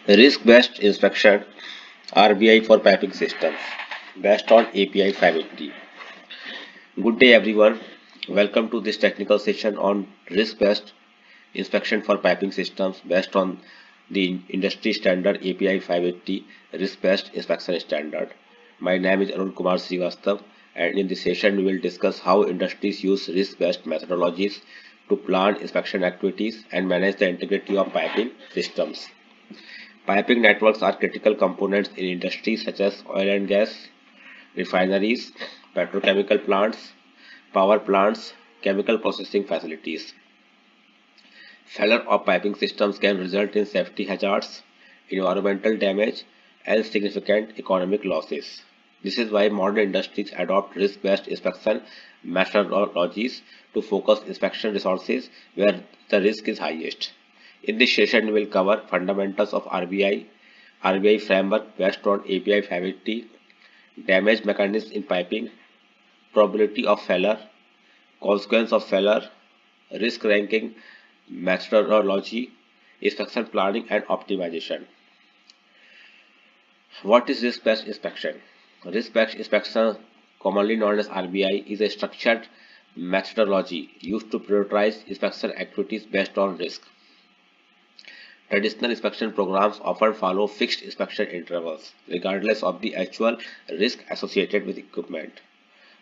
Risk-based inspection RBI for piping systems based on API 580. Good day everyone. Welcome to this technical session on risk-based inspection for piping systems based on the industry standard API 580 risk-based inspection standard. My name is Arun Kumar Srivastav, and in this session we will discuss how industries use risk-based methodologies to plan inspection activities and manage the integrity of piping systems. Piping networks are critical components in industries such as oil and gas, refineries, petrochemical plants, power plants, chemical processing facilities. Failure of piping systems can result in safety hazards, environmental damage, and significant economic losses. This is why modern industries adopt risk-based inspection methodologies to focus inspection resources where the risk is highest. In this session, we will cover fundamentals of RBI framework based on API 580, damage mechanisms in piping, probability of failure, consequence of failure, risk ranking methodology, inspection planning and optimization. What is risk-based inspection? Risk-based inspection, commonly known as RBI, is a structured methodology used to prioritize inspection activities based on risk. Traditional inspection programs often follow fixed inspection intervals, regardless of the actual risk associated with equipment.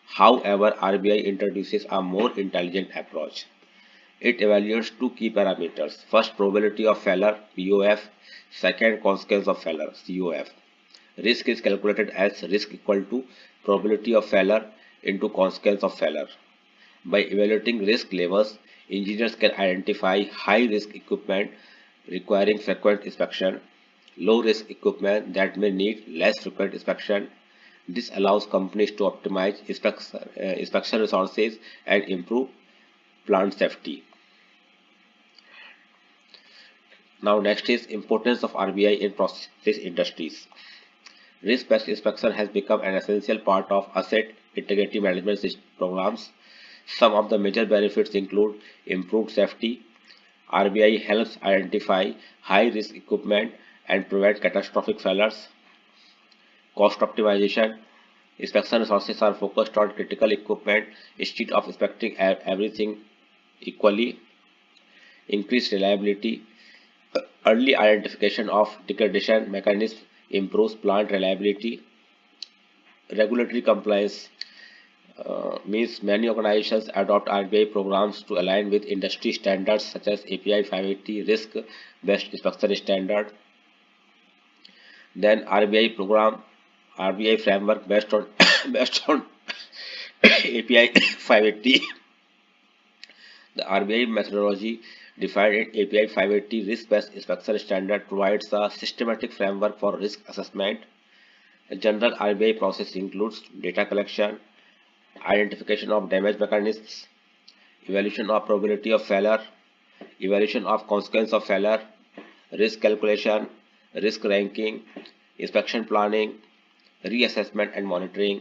However, RBI introduces a more intelligent approach. It evaluates two key parameters. First, probability of failure, POF. Second, consequence of failure, COF. Risk is calculated as risk equal to probability of failure into consequence of failure. By evaluating risk levels, engineers can identify high-risk equipment requiring frequent inspection, low-risk equipment that may need less frequent inspection. This allows companies to optimize inspection resources and improve plant safety. Now next is importance of RBI in process industries. Risk-based inspection has become an essential part of asset integrity management programs. Some of the major benefits include improved safety. RBI helps identify high-risk equipment and prevent catastrophic failures. Cost optimization. Inspection resources are focused on critical equipment instead of inspecting everything equally. Increased reliability. Early identification of degradation mechanisms improves plant reliability. Regulatory compliance means many organizations adopt RBI programs to align with industry standards such as API 580 risk-based inspection standard. Then RBI framework based on based on API 580. The RBI methodology defined in API 580 risk-based inspection standard provides a systematic framework for risk assessment. A general RBI process includes data collection, identification of damage mechanisms, evaluation of probability of failure, evaluation of consequence of failure, risk calculation, risk ranking, inspection planning, reassessment and monitoring.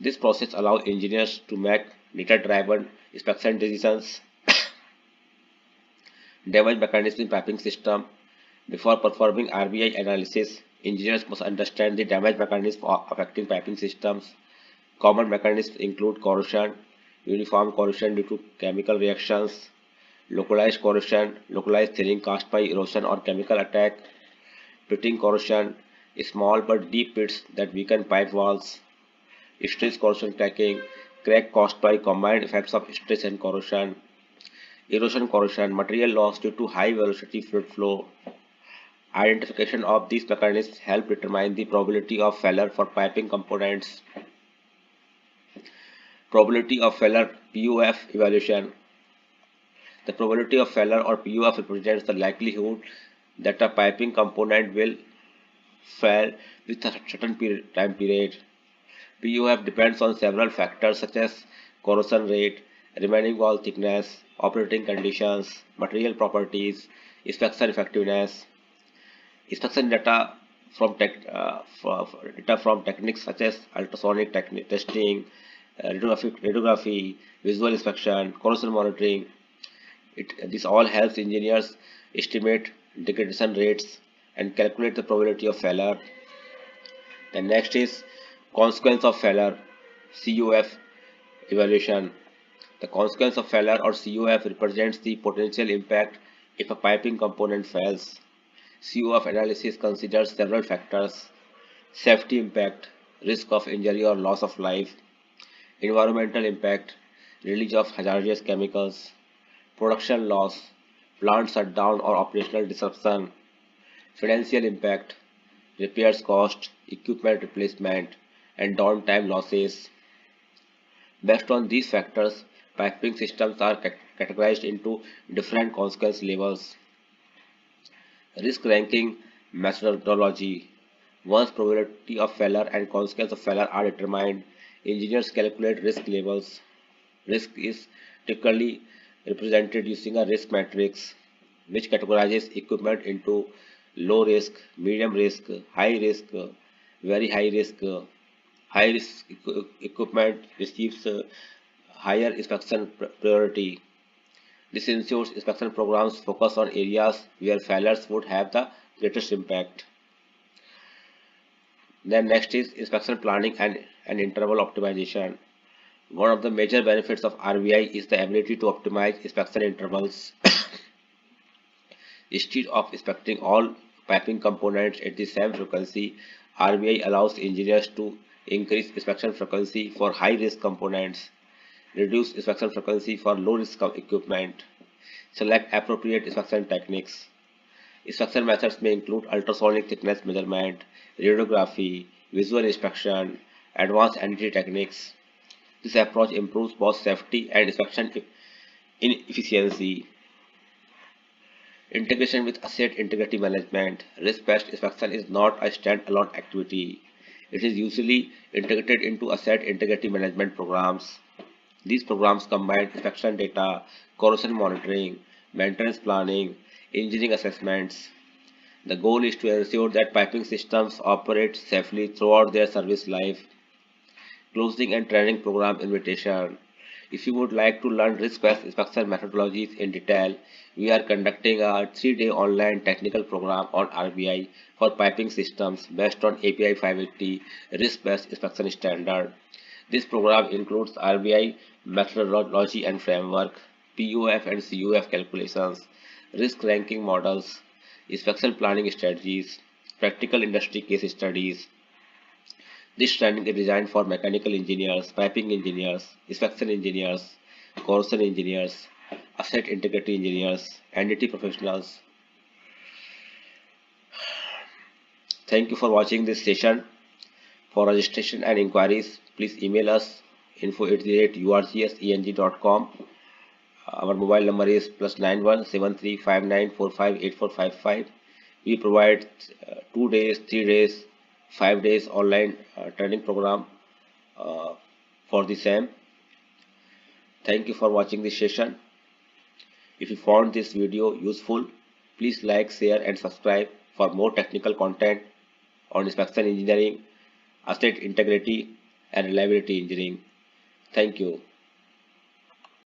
This process allows engineers to make data-driven inspection decisions. Damage mechanism in piping system. Before performing RBI analysis, engineers must understand the damage mechanism affecting piping systems. Common mechanisms include corrosion, uniform corrosion due to chemical reactions, localized corrosion, localized thinning caused by erosion or chemical attack, pitting corrosion, small but deep pits that weaken pipe walls, stress corrosion cracking, crack caused by combined effects of stress and corrosion, erosion corrosion, material loss due to high velocity fluid flow. Identification of these mechanisms help determine the probability of failure for piping components. Probability of failure POF evaluation. The probability of failure or POF represents the likelihood that a piping component will fail with a certain time period. POF depends on several factors such as corrosion rate, remaining wall thickness, operating conditions, material properties, inspection effectiveness. Inspection data from techniques such as ultrasonic testing, radiography, visual inspection, corrosion monitoring. This all helps engineers estimate degradation rates, and calculate the probability of failure. The next is consequence of failure, COF evaluation. The consequence of failure or COF represents the potential impact if a piping component fails. COF analysis considers several factors: safety impact, risk of injury or loss of life, environmental impact, release of hazardous chemicals, production loss, plant shutdown or operational disruption, financial impact, repairs cost, equipment replacement, and downtime losses. Based on these factors, piping systems are categorized into different consequence levels. Risk ranking methodology. Once probability of failure and consequence of failure are determined, engineers calculate risk levels. Risk is typically represented using a risk matrix, which categorizes equipment into low risk, medium risk, high risk, very high risk. High risk equipment receives higher inspection priority. This ensures inspection programs focus on areas where failures would have the greatest impact. Then next is inspection planning and interval optimization. One of the major benefits of RBI is the ability to optimize inspection intervals. Instead of inspecting all piping components at the same frequency, RBI allows engineers to increase inspection frequency for high-risk components, reduce inspection frequency for low-risk equipment, select appropriate inspection techniques. Inspection methods may include ultrasonic thickness measurement, radiography, visual inspection, advanced entity techniques. This approach improves both safety and inspection efficiency. Integration with asset integrity management. Risk-based inspection is not a standalone activity. It is usually integrated into asset integrity management programs. These programs combine inspection data, corrosion monitoring, maintenance planning, engineering assessments. The goal is to ensure that piping systems operate safely throughout their service life. Closing and training program invitation. If you would like to learn risk-based inspection methodologies in detail, we are conducting a 3-day online technical program on RBI for piping systems based on API 580 risk-based inspection standard. This program includes RBI methodology and framework, POF and COF calculations, risk ranking models, inspection planning strategies, practical industry case studies. This training is designed for mechanical engineers, piping engineers, inspection engineers, corrosion engineers, asset integrity engineers, entity professionals. Thank you for watching this session. For registration and inquiries, please email us info@urgseng.com. Our mobile number is +91 7359458455. We provide 2 days, 3 days, 5 days online training program for the same. Thank you for watching this session. If you found this video useful, please like, share and subscribe for more technical content on inspection engineering, asset integrity and reliability engineering. Thank you.